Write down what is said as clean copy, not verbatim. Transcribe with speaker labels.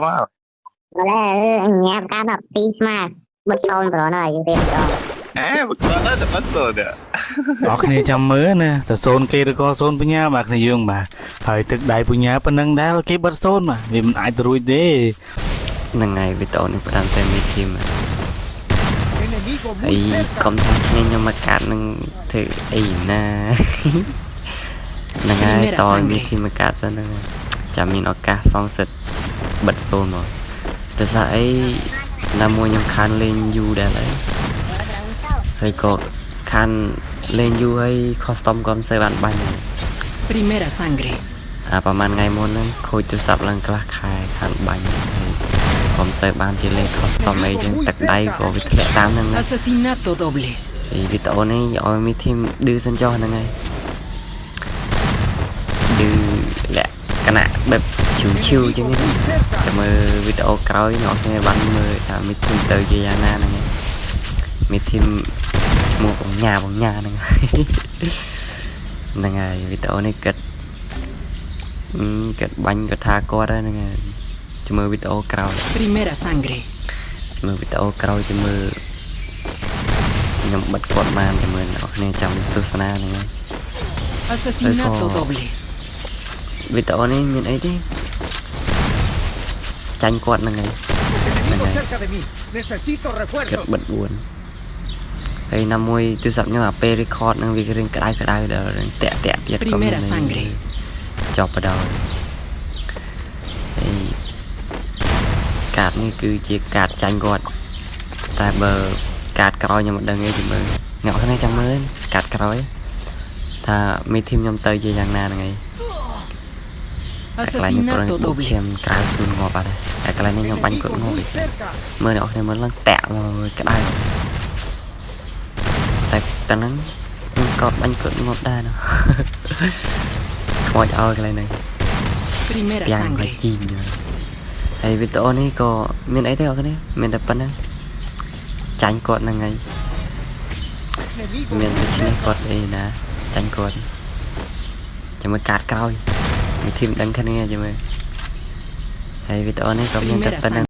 Speaker 1: មកញ៉ាំកាល12ស្មើបិទសូនប្រណហើយយើងទេម្ដង
Speaker 2: បិទសូនទៅបិទសូន
Speaker 3: អរគ្នាចាំមើលណាទៅសូនគេឬក៏សូនបញ្ញាបាទគ្នាយើងបាទហើយទឹកដៃបញ្ញាប៉ុណ្ណឹងដែរគេបិទសូនបាទវាមិនអាចទៅរួចទេ
Speaker 4: ហ្នឹងហើយវីដេអូនេះផ្ដើមតែមីធីមហើយកុំថាឆ្ងាញ់ខ្ញុំមកកាត់នឹងធ្វើអីណាហ្នឹងហើយតើមីធីមមកកាត់សិនហ្នឹងចាំមានឱកាសសងសិទ្ធបិទសូនមកតែថាអីណាមួយខ្ញុំខានលេងយូរដែរហើយក៏ខានលេងយូរហើយ custom ក៏មិនសូវបានបាញ់
Speaker 5: Primera sangre
Speaker 4: ប្រហែលថ្ងៃមុនហ្នឹងខូចទូរស័ព្ទឡើងខ្លះខែខានបាញ់ហើយក៏មិនសូវបានជាលេង custom អីចឹងទឹកដៃក៏វាធ្លាក់តាមហ្នឹងណា
Speaker 5: Asesinato doble
Speaker 4: វីដេអូនេះឲ្យមីធីមឌឺសិនចុះហ្នឹងហើយឌឺលក្ខណៈបែបឈឺចឹងនេះចាំមើលវីដេអូក្រោយអ្នកគ្នាបានមើលថាមីធីមទៅជាយ៉ាងណាហ្នឹងហើយមីធីមឈ្មោះបញ្ញាហ្នឹងហ្នឹងហើយវីដេអូនេះគិតបាញ់ក៏ថាគាត់ហ្នឹងហើយចាំមើលវីដេអូក្រោយ
Speaker 5: Primera sangre
Speaker 4: ចាំមើលវីដេអូក្រោយចាំមើលខ្ញុំបិទគាត់បានចាំមើលអ្នកគ្នាចាំទស្សនាហ្នឹងហើយ
Speaker 5: Asesinato doble
Speaker 4: វីដេអូនេះមានអីទេចាញ់គាត់ហ្នឹងហើយគិតបិទ4ហើយណាមួយទូរស័ព្ទខ្ញុំអាពេល record ហ្នឹងវារឿងក្តៅដល់តាក់ទៀតក៏មានចប់បដ ហើយកាតនេះគឺជាកាតចាញ់គាត់តែបើកាតក្រោយខ្ញុំមិនដឹងទេជិះមើលអ្នកគ្នាចាំមើលកាតក្រោយថាមីធីមខ្ញុំទៅជាយ៉ាងណាហ្នឹងហើយតែកន្លែងនេះប្រហែលឈាមក្រៅស្រួលងាប់អត់តែកន្លែងនេះខ្ញុំបាញ់គាត់ងាប់មើលអ្នកគ្នាមើលឡើងតាក់មកក្តៅតែតាហ្នឹងខ្ញុំកោតបាញ់គាត់ងាប់ដែរណាខ្មោចឲ្យកន្លែងនេះ
Speaker 5: Primera sangre
Speaker 4: ជីងហើយវីដេអូនេះក៏មានអីទេអ្នកគ្នាមានតែប៉ុណ្ណឹងចាញ់គាត់ហ្នឹងហើយមានតែឈ្នះគាត់អីណាចាញ់គាត់ចាំមើលកាតក្រោយមីធីមដឹងគ្នាចាំមើលហើយវីដេអូនេះក៏មានតែប៉ុណ្ណឹង